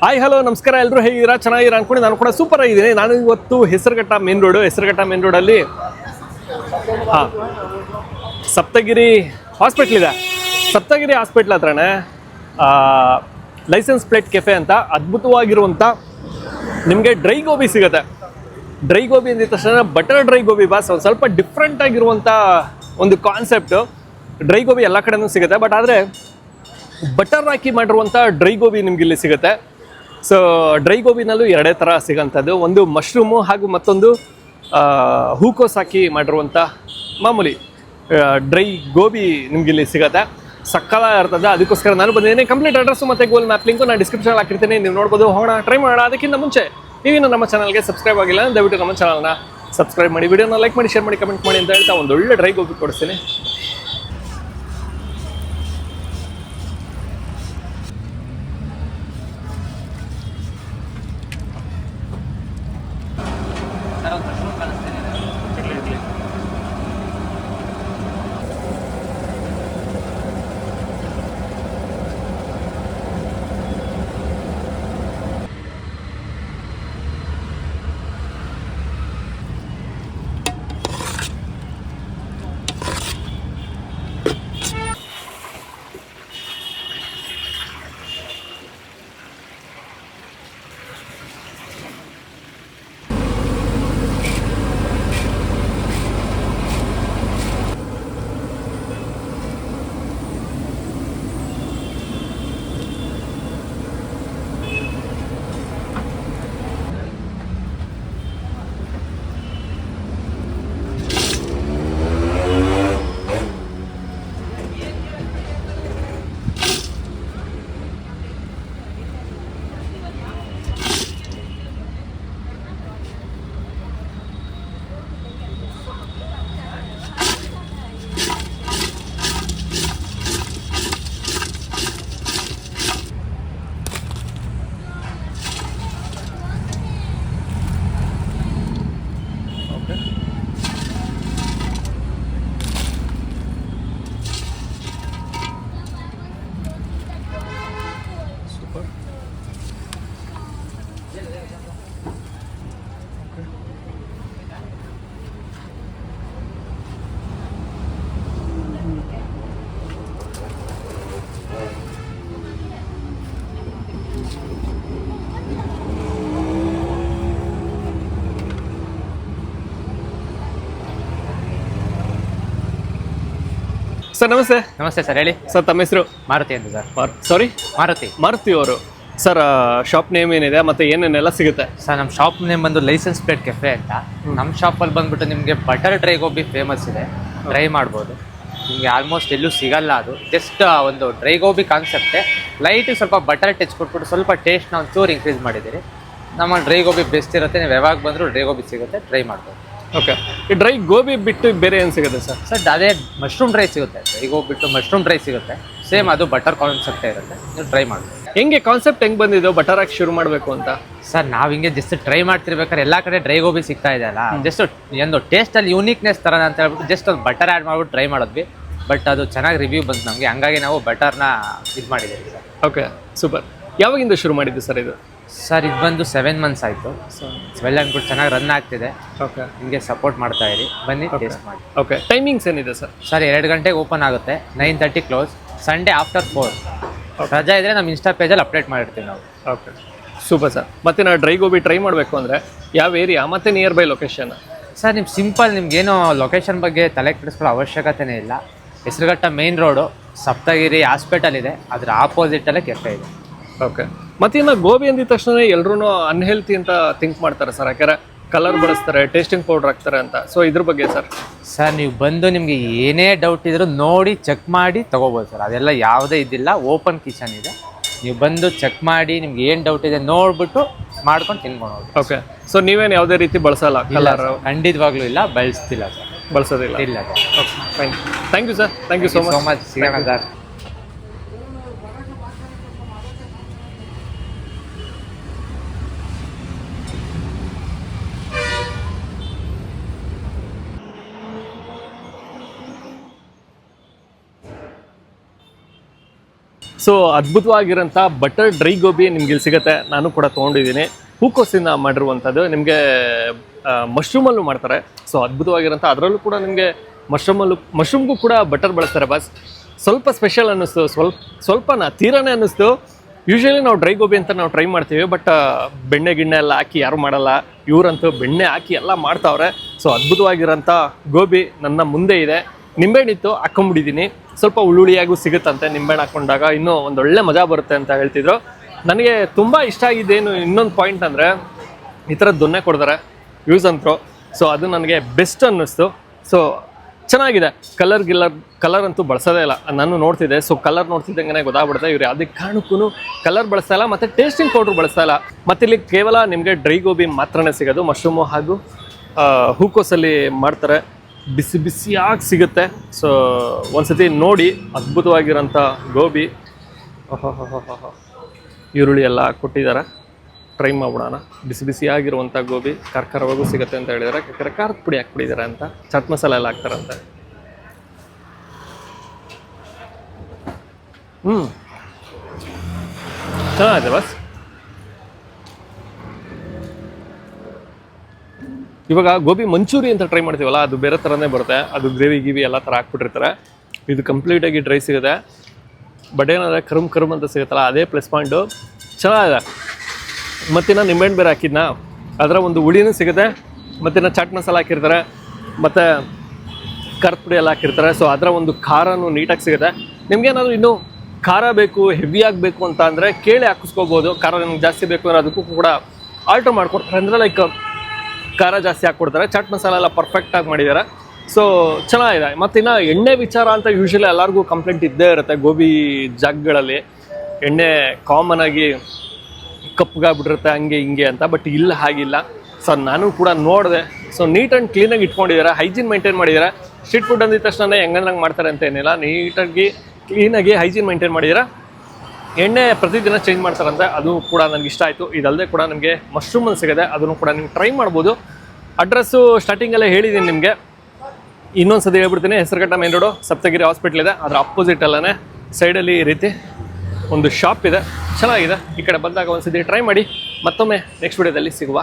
Hi hello ನಮಸ್ಕಾರ, ಎಲ್ಲರೂ ಹೇಗಿದ್ದೀರಾ? ಚೆನ್ನಾಗಿರ ಅನ್ಕೊಂಡು ನಾನು ಕೂಡ ಸೂಪರ್ ಆಗಿದ್ದೀನಿ. ನಾನು ಇವತ್ತು ಹೆಸರುಘಟ್ಟ ಮೇನ್ ರೋಡಲ್ಲಿ ಹಾಂ ಸಪ್ತಗಿರಿ ಹಾಸ್ಪಿಟ್ಲ್ ಇದೆ. ಸಪ್ತಗಿರಿ ಹಾಸ್ಪಿಟ್ಲ್ ಹತ್ರನೇ ಲೈಸೆನ್ಸ್ ಪ್ಲೇಟ್ ಕೆಫೆ ಅಂತ ಅದ್ಭುತವಾಗಿರುವಂಥ ನಿಮಗೆ ಡ್ರೈ ಗೋಬಿ ಸಿಗುತ್ತೆ. ಡ್ರೈ ಗೋಬಿ ಅಂದಿದ ತಕ್ಷಣ ಬಟರ್ ಡ್ರೈ ಗೋಬಿ ಬಾಸ್, ಒಂದು ಸ್ವಲ್ಪ ಡಿಫ್ರೆಂಟ್ ಆಗಿರುವಂಥ ಒಂದು ಕಾನ್ಸೆಪ್ಟು. ಡ್ರೈ ಗೋಬಿ ಎಲ್ಲ ಕಡೆನೂ ಸಿಗುತ್ತೆ, ಬಟ್ ಆದರೆ ಬಟರ್ ಹಾಕಿ ಮಾಡಿರುವಂಥ ಡ್ರೈ ಗೋಬಿ ನಿಮ್ಗೆ ಇಲ್ಲಿ ಸಿಗುತ್ತೆ. ಸೊ ಡ್ರೈ ಗೋಬಿನಲ್ಲೂ ಎರಡೇ ಥರ ಸಿಗೋಂಥದ್ದು, ಒಂದು ಮಶ್ರೂಮು ಹಾಗೂ ಮತ್ತೊಂದು ಹೂಕೋಸ್ ಹಾಕಿ ಮಾಡಿರುವಂಥ ಮಾಮೂಲಿ ಡ್ರೈ ಗೋಬಿ ನಿಮ್ಗೆ ಇಲ್ಲಿ ಸಿಗುತ್ತೆ. ಸಕ್ಕಲ ಇರ್ತದೆ. ಅದಕ್ಕೋಸ್ಕರ ನಾನು ಬಂದಿದ್ದೀನಿ. ಕಂಪ್ಲೀಟ್ ಅಡ್ರೆಸ್ಸು ಮತ್ತು ಗೂಗಲ್ ಮ್ಯಾಪ್ ಲಿಂಕು ನಾನು ಡಿಸ್ಕ್ರಿಪ್ಷನಲ್ಲಿ ಹಾಕಿರ್ತೀನಿ, ನೀವು ನೋಡ್ಬೋದು. ಹೋಗೋಣ, ಟ್ರೈ ಮಾಡೋಣ. ಅದಕ್ಕಿಂತ ಮುಂಚೆ ನೀವಿನ್ನು ನಮ್ಮ ಚಾನಲ್ಗೆ ಸಬ್ಸ್ಕ್ರೈಬ್ ಆಗಿಲ್ಲ, ದಯವಿಟ್ಟು ನಮ್ಮ ಚಾನಲ್ನ ಸಬ್ಸ್ಕ್ರೈಬ್ ಮಾಡಿ, ವಿಡಿಯೋನ ಲೈಕ್ ಮಾಡಿ, ಶೇರ್ ಮಾಡಿ, ಕಮೆಂಟ್ ಮಾಡಿ ಅಂತ ಹೇಳ್ತಾ ಒಂದು ಒಳ್ಳೆ ಡ್ರೈ ಗೋಬಿ ಕೊಡಿಸ್ತೀನಿ. ಸರ್ ನಮಸ್ತೆ. ನಮಸ್ತೆ ಸರ್, ಹೇಳಿ ಸರ್ ತಮ್ಮ ಹೆಸರು? ಮಾರುತಿ ಅಂತ ಸರ್. ಸಾರಿ, ಮಾರುತಿ ಅವರು. ಸರ್ ಶಾಪ್ ನೇಮ್ ಏನಿದೆ ಮತ್ತು ಏನೇನೆಲ್ಲ ಸಿಗುತ್ತೆ? ಸರ್ ನಮ್ಮ ಶಾಪ್ ನೇಮ್ ಬಂದು ಲೈಸೆನ್ಸ್ ಪ್ಲೇಟ್ ಕೆಫೆ ಅಂತ. ನಮ್ಮ ಶಾಪಲ್ಲಿ ಬಂದ್ಬಿಟ್ಟು ನಿಮಗೆ ಬಟರ್ ಡ್ರೈ ಗೋಬಿ ಫೇಮಸ್ ಇದೆ, ಡ್ರೈ ಮಾಡ್ಬೋದು. ನಿಮಗೆ ಆಲ್ಮೋಸ್ಟ್ ಎಲ್ಲೂ ಸಿಗಲ್ಲ. ಅದು ಜಸ್ಟ್ ಒಂದು ಡ್ರೈ ಗೋಬಿ ಕಾನ್ಸೆಪ್ಟೇ. ಲೈಟಿಗೆ ಸ್ವಲ್ಪ ಬಟರ್ ಟಚ್ ಕೊಟ್ಬಿಟ್ಟು ಸ್ವಲ್ಪ ಟೇಸ್ಟ್ನ ಒಂಚೂರು ಇನ್ಕ್ರೀಸ್ ಮಾಡಿದ್ದೀರಿ. ನಮ್ಮ ಡ್ರೈ ಗೋಬಿ ಬೆಸ್ಟ್ ಇರುತ್ತೆ. ನೀವು ಯಾವಾಗ ಬಂದರೂ ಡ್ರೈ ಗೋಬಿ ಸಿಗುತ್ತೆ, ಟ್ರೈ ಮಾಡ್ಬೋದು. ಓಕೆ, ಈ ಡ್ರೈ ಗೋಬಿ ಬಿಟ್ಟು ಬೇರೆ ಏನು ಸಿಗುತ್ತೆ ಸರ್? ಸರ್ ಅದೇ ಮಶ್ರೂಮ್ ಡ್ರೈ ಸಿಗುತ್ತೆ. ಡ್ರೈ ಗೋಬಿ ಬಿಟ್ಟು ಮಶ್ರೂಮ್ ಡ್ರೈ ಸಿಗುತ್ತೆ. ಸೇಮ್ ಅದು ಬಟರ್ ಕಾನ್ಸೆಪ್ಟೇ ಇರುತ್ತೆ, ನೀವು ಟ್ರೈ ಮಾಡ್ಬೋದು. ಹೆಂಗೆ ಕಾನ್ಸೆಪ್ಟ್ ಹೆಂಗೆ ಬಂದಿದ್ದು ಬಟರ್ ಹಾಕಿ ಶುರು ಮಾಡಬೇಕು ಅಂತ? ಸರ್ ನಾವು ಹಿಂಗೆ ಜಸ್ಟ್ ಟ್ರೈ ಮಾಡ್ತಿರ್ಬೇಕಾದ್ರೆ ಎಲ್ಲ ಕಡೆ ಡ್ರೈ ಗೋಬಿ ಸಿಗ್ತಾ ಇದೆ ಅಲ್ಲ, ಜಸ್ಟ್ ಒಂದು ಟೇಸ್ಟಲ್ಲಿ ಯೂನಿಕ್ನೆಸ್ ಥರ ಅಂತ ಹೇಳ್ಬಿಟ್ಟು ಜಸ್ಟ್ ಒಂದು ಬಟರ್ ಆ್ಯಡ್ ಮಾಡ್ಬಿಟ್ಟು ಟ್ರೈ ಮಾಡಿದ್ವಿ. ಬಟ್ ಅದು ಚೆನ್ನಾಗಿ ರಿವ್ಯೂ ಬಂತು ನಮಗೆ, ಹಂಗಾಗಿ ನಾವು ಬಟರ್ನ ಇದು ಮಾಡಿದ್ದೀವಿ ಸರ್. Okay, super. ಯಾವಾಗಿಂದ ಶುರು ಮಾಡಿದ್ದು ಸರ್ ಇದು? ಸರ್ ಇದು ಬಂದು 7 months ಆಯಿತು. ವೆಲ್ ಅಂದ್ಬಿಟ್ಟು ಚೆನ್ನಾಗಿ ರನ್ ಆಗ್ತಿದೆ. ಓಕೆ, ಹಿಂಗೆ ಸಪೋರ್ಟ್ ಮಾಡ್ತಾ ಇರಿ, ಬನ್ನಿ ಟೇಸ್ಟ್ ಮಾಡಿ. ಓಕೆ, ಟೈಮಿಂಗ್ಸ್ ಏನಿದೆ ಸರ್? ಸರ್ 2 ಗಂಟೆಗೆ ಓಪನ್ ಆಗುತ್ತೆ, 9:30 ಕ್ಲೋಸ್. ಸಂಡೇ ಆಫ್ಟರ್ 4 ರಜಾ ಇದ್ದರೆ ನಮ್ಮ ಇನ್ಸ್ಟಾ ಪೇಜಲ್ಲಿ ಅಪ್ಡೇಟ್ ಮಾಡಿರ್ತೀವಿ ನಾವು. Okay, super sir. ಮತ್ತು ನಾವು ಡ್ರೈ ಗೋಬಿ ಟ್ರೈ ಮಾಡಬೇಕು ಅಂದರೆ ಯಾವ ಏರಿಯಾ ಮತ್ತು ನಿಯರ್ ಬೈ ಲೊಕೇಶನ್? ಸರ್ ನಿಮ್ಮ ಸಿಂಪಲ್, ನಿಮ್ಗೇನು ಲೊಕೇಶನ್ ಬಗ್ಗೆ ತಲೆ ಕೆಡಿಸ್ಕೊಳ್ಳೋ ಅವಶ್ಯಕತೆನೇ ಇಲ್ಲ. Hesaraghatta main road, Saptagiri hospital ಇದೆ, ಅದರ ಆಪೋಸಿಟಲ್ಲೇ ಕೆಫೆ ಇದೆ. ಓಕೆ, ಮತ್ತಿನ್ನು ಗೋಬಿ ಅಂದಿದ ತಕ್ಷಣ ಎಲ್ಲರೂ ಅನ್ಹೆಲ್ತಿ ಅಂತ ಥಿಂಕ್ ಮಾಡ್ತಾರೆ ಸರ್, ಯಾಕಂದರೆ ಕಲರ್ ಬಳಸ್ತಾರೆ, ಟೇಸ್ಟಿಂಗ್ ಪೌಡ್ರ್ ಹಾಕ್ತಾರೆ ಅಂತ. ಸೊ ಇದ್ರ ಬಗ್ಗೆ ಸರ್? ಸರ್ ನೀವು ಬಂದು ನಿಮಗೆ ಏನೇ ಡೌಟ್ ಇದ್ರೂ ನೋಡಿ ಚೆಕ್ ಮಾಡಿ ತೊಗೋಬೋದು ಸರ್. ಅದೆಲ್ಲ ಯಾವುದೇ ಇದಿಲ್ಲ, ಓಪನ್ ಕಿಚನ್ ಇದೆ. ನೀವು ಬಂದು ಚೆಕ್ ಮಾಡಿ, ನಿಮ್ಗೆ ಏನು ಡೌಟ್ ಇದೆ ನೋಡ್ಬಿಟ್ಟು ಮಾಡ್ಕೊಂಡು ತಿನ್ಬೋದು. ಓಕೆ, ಸೊ ನೀವೇನು ಯಾವುದೇ ರೀತಿ ಬಳಸಲ್ಲ ಕಲರ್? ಖಂಡಿತವಾಗ್ಲೂ ಇಲ್ಲ, ಬಳಸ್ತಿಲ್ಲ ಸರ್, ಬಳಸೋದಿಲ್ಲ. ಇಲ್ಲ sir. Okay, fine. Thank you sir, thank you so much. ಸಿಗೋಣ ಸರ್. ಸೊ ಅದ್ಭುತವಾಗಿರೋಂಥ ಬಟರ್ ಡ್ರೈ ಗೋಬಿ ನಿಮ್ಗೆ ಇಲ್ಲಿ ಸಿಗುತ್ತೆ. ನಾನು ಕೂಡ ತೊಗೊಂಡಿದ್ದೀನಿ. ಹೂಕೋಸಿಂದ ಮಾಡಿರುವಂಥದ್ದು. ನಿಮಗೆ ಮಶ್ರೂಮಲ್ಲೂ ಮಾಡ್ತಾರೆ. ಸೊ ಅದ್ಭುತವಾಗಿರೋಂಥ ಅದರಲ್ಲೂ ಕೂಡ ನಿಮಗೆ ಮಶ್ರೂಮ್ಗೂ ಕೂಡ ಬಟರ್ ಬಳಸ್ತಾರೆ ಬಾಸ್. ಸ್ವಲ್ಪ ಸ್ಪೆಷಲ್ ಅನ್ನಿಸ್ತು, ಸ್ವಲ್ಪನ ತೀರನೇ ಅನ್ನಿಸ್ತು. ಯೂಶ್ವಲಿ ನಾವು ಡ್ರೈ ಗೋಬಿ ಅಂತ ನಾವು ಟ್ರೈ ಮಾಡ್ತೀವಿ, ಬಟ್ ಬೆಣ್ಣೆ ಗಿಣ್ಣೆ ಎಲ್ಲ ಹಾಕಿ ಯಾರು ಮಾಡಲ್ಲ. ಇವರಂತೂ ಬೆಣ್ಣೆ ಹಾಕಿ ಎಲ್ಲ ಮಾಡ್ತಾವ್ರೆ. ಸೊ ಅದ್ಭುತವಾಗಿರೋಂಥ ಗೋಬಿ ನನ್ನ ಮುಂದೆ ಇದೆ. ನಿಂಬೆಹಣ್ಣಿತ್ತು ಹಾಕೊಂಡ್ಬಿಟ್ಟಿದ್ದೀನಿ. ಸ್ವಲ್ಪ ಹುಳುಳಿಯಾಗೂ ಸಿಗುತ್ತಂತೆ ನಿಂಬೆಹಣ್ಣು ಹಾಕೊಂಡಾಗ, ಇನ್ನೂ ಒಂದೊಳ್ಳೆ ಮಜಾ ಬರುತ್ತೆ ಅಂತ ಹೇಳ್ತಿದ್ರು. ನನಗೆ ತುಂಬ ಇಷ್ಟ ಆಗಿದ್ದೇನು ಇನ್ನೊಂದು ಪಾಯಿಂಟ್ ಅಂದರೆ ಈ ಥರ ದೊನ್ನೆ ಕೊಡ್ತಾರೆ ಯೂಸ್ ಅಂತ್ರು. ಸೊ ಅದು ನನಗೆ ಬೆಸ್ಟ್ ಅನ್ನಿಸ್ತು. ಸೊ ಚೆನ್ನಾಗಿದೆ. ಕಲರ್ ಅಂತೂ ಬಳಸೋದೇ ಇಲ್ಲ. ನಾನು ನೋಡ್ತಿದ್ದೆ. ಸೊ ಕಲರ್ ನೋಡ್ತಿದ್ದಂಗೆ ಗೊತ್ತಾಗ್ಬಿಡುತ್ತೆ ಇವ್ರು ಯಾವುದೇ ಕಾರಣಕ್ಕೂ ಕಲರ್ ಬಳಸ್ತಾ ಇಲ್ಲ ಮತ್ತು ಟೇಸ್ಟಿಂಗ್ ಪೌಡ್ರ್ ಬಳಸ್ತಾ ಇಲ್ಲ. ಮತ್ತು ಇಲ್ಲಿ ಕೇವಲ ನಿಮಗೆ ಡ್ರೈ ಗೋಬಿ ಮಾತ್ರನೇ ಸಿಗೋದು. ಮಶ್ರೂಮು ಹಾಗೂ ಹೂಕೋಸಲ್ಲಿ ಮಾಡ್ತಾರೆ. ಬಿಸಿ ಬಿಸಿಯಾಗಿ ಸಿಗುತ್ತೆ. ಸೊ ಒಂದ್ಸತಿ ನೋಡಿ, ಅದ್ಭುತವಾಗಿರೋಂಥ ಗೋಬಿ. ಈರುಳ್ಳಿ ಎಲ್ಲ ಕೊಟ್ಟಿದ್ದಾರೆ. ಟ್ರೈ ಮಾಡ್ಬಿಡೋಣ. ಬಿಸಿ ಬಿಸಿಯಾಗಿರುವಂಥ ಗೋಬಿ ಖಾರವಾಗೂ ಸಿಗುತ್ತೆ ಅಂತ ಹೇಳಿದ್ದಾರೆ. ಯಾಕಂದರೆ ಖಾರದ ಪುಡಿ ಹಾಕ್ಬಿಟ್ಟಿದ್ದಾರೆ ಅಂತ, ಚಾಟ್ ಮಸಾಲೆ ಎಲ್ಲ ಹಾಕ್ತಾರಂತೆ. ಚೆನ್ನಾಗಿದೆ ಬಸ್. ಇವಾಗ ಗೋಬಿ ಮಂಚೂರಿ ಅಂತ ಟ್ರೈ ಮಾಡ್ತೀವಲ್ಲ, ಅದು ಬೇರೆ ಥರನೇ ಬರುತ್ತೆ. ಅದು ಗ್ರೇವಿ ಗಿವಿ ಎಲ್ಲ ಥರ ಹಾಕ್ಬಿಟ್ಟಿರ್ತಾರೆ. ಇದು ಕಂಪ್ಲೀಟಾಗಿ ಡ್ರೈ ಸಿಗುತ್ತೆ. ಬಟ್ ಏನಾದರೆ ಕರುಮ್ ಅಂತ ಸಿಗುತ್ತಲ್ಲ, ಅದೇ ಪ್ಲಸ್ ಪಾಯಿಂಟು. ಚೆನ್ನಾಗಿದೆ. ಮತ್ತಿನ್ನು ನಿಂಬೆಹಣ್ಣು ಬೇರೆ ಹಾಕಿದ್ನ, ಅದರ ಒಂದು ಹುಳಿನೂ ಸಿಗುತ್ತೆ. ಮತ್ತಿನ್ನು ಚಾಟ್ ಮಸಾಲ ಹಾಕಿರ್ತಾರೆ, ಮತ್ತು ಖಾರದ ಪುಡಿ ಎಲ್ಲ ಹಾಕಿರ್ತಾರೆ. ಸೊ ಅದರ ಒಂದು ಖಾರನೂ ನೀಟಾಗಿ ಸಿಗುತ್ತೆ. ನಿಮ್ಗೇನಾದರೂ ಇನ್ನೂ ಖಾರ ಬೇಕು, ಹೆವಿ ಆಗಬೇಕು ಅಂತ ಅಂದರೆ ಕೇಳಿ ಹಾಕಿಸ್ಕೋಬೋದು. ಖಾರ ನಿಮ್ಗೆ ಜಾಸ್ತಿ ಬೇಕು ಅಂದರೆ ಅದಕ್ಕೂ ಕೂಡ ಆಲ್ಟ್ರ್ ಮಾಡಿಕೊಡ್ತಾರೆ. ಅಂದರೆ ಲೈಕ್ ಖಾರ ಜಾಸ್ತಿ ಹಾಕ್ಕೊಡ್ತಾರೆ. ಚಾಟ್ ಮಸಾಲ ಎಲ್ಲ ಪರ್ಫೆಕ್ಟಾಗಿ ಮಾಡಿದ್ದಾರೆ. ಸೊ ಚೆನ್ನಾಗಿದೆ. ಮತ್ತಿನ್ನು ಎಣ್ಣೆ ವಿಚಾರ ಅಂತ ಯೂಶ್ವಲಿ ಎಲ್ಲರಿಗೂ ಕಂಪ್ಲೇಂಟ್ ಇದ್ದೇ ಇರುತ್ತೆ ಗೋಬಿ ಜಾಗಗಳಲ್ಲಿ. ಎಣ್ಣೆ ಕಾಮನ್ ಆಗಿ ಕಪ್ಪಗಾಗ್ಬಿಟ್ಟಿರುತ್ತೆ ಹಂಗೆ ಹಿಂಗೆ ಅಂತ. ಬಟ್ ಇಲ್ಲ, ಹಾಗಿಲ್ಲ. ಸೊ ನಾನು ಕೂಡ ನೋಡಿದೆ. ಸೊ ನೀಟ್ ಆ್ಯಂಡ್ ಕ್ಲೀನಾಗಿ ಇಟ್ಕೊಂಡಿದ್ದಾರೆ. ಹೈಜೀನ್ ಮೇಂಟೈನ್ ಮಾಡಿದ್ದಾರೆ. ಸ್ಟ್ರೀಟ್ ಫುಡ್ ಅಂದಿದ ತಕ್ಷಣ ಹೆಂಗಂಗೆ ಮಾಡ್ತಾರೆ ಅಂತ ಏನಿಲ್ಲ. ನೀಟಾಗಿ ಕ್ಲೀನಾಗಿ ಹೈಜೀನ್ ಮೇಂಟೈನ್ ಮಾಡಿದ್ದಾರೆ. ಎಣ್ಣೆ ಪ್ರತಿದಿನ ಚೇಂಜ್ ಮಾಡ್ತಾರಂತೆ. ಅದು ಕೂಡ ನನಗೆ ಇಷ್ಟ ಆಯಿತು. ಇದಲ್ಲದೆ ಕೂಡ ನಿಮಗೆ ಮಶ್ರೂಮಲ್ಲಿ ಸಿಗುತ್ತೆ. ಅದನ್ನು ಕೂಡ ನೀವು ಟ್ರೈ ಮಾಡ್ಬೋದು. ಅಡ್ರೆಸ್ಸು ಸ್ಟಾರ್ಟಿಂಗಲ್ಲೇ ಹೇಳಿದ್ದೀನಿ ನಿಮಗೆ. ಇನ್ನೊಂದು ಸತಿ ಹೇಳ್ಬಿಡ್ತೀನಿ. Hesaraghatta main road, Saptagiri hospital ಇದೆ. ಅದರ ಅಪೋಸಿಟಲ್ಲೇ ಸೈಡಲ್ಲಿ ಈ ರೀತಿ ಒಂದು ಶಾಪ್ ಇದೆ. ಚೆನ್ನಾಗಿದೆ. ಈ ಕಡೆ ಬಂದಾಗ ಒಂದು ಸತಿ ಟ್ರೈ ಮಾಡಿ. ಮತ್ತೊಮ್ಮೆ ನೆಕ್ಸ್ಟ್ ವಿಡಿಯೋದಲ್ಲಿ ಸಿಗುವ.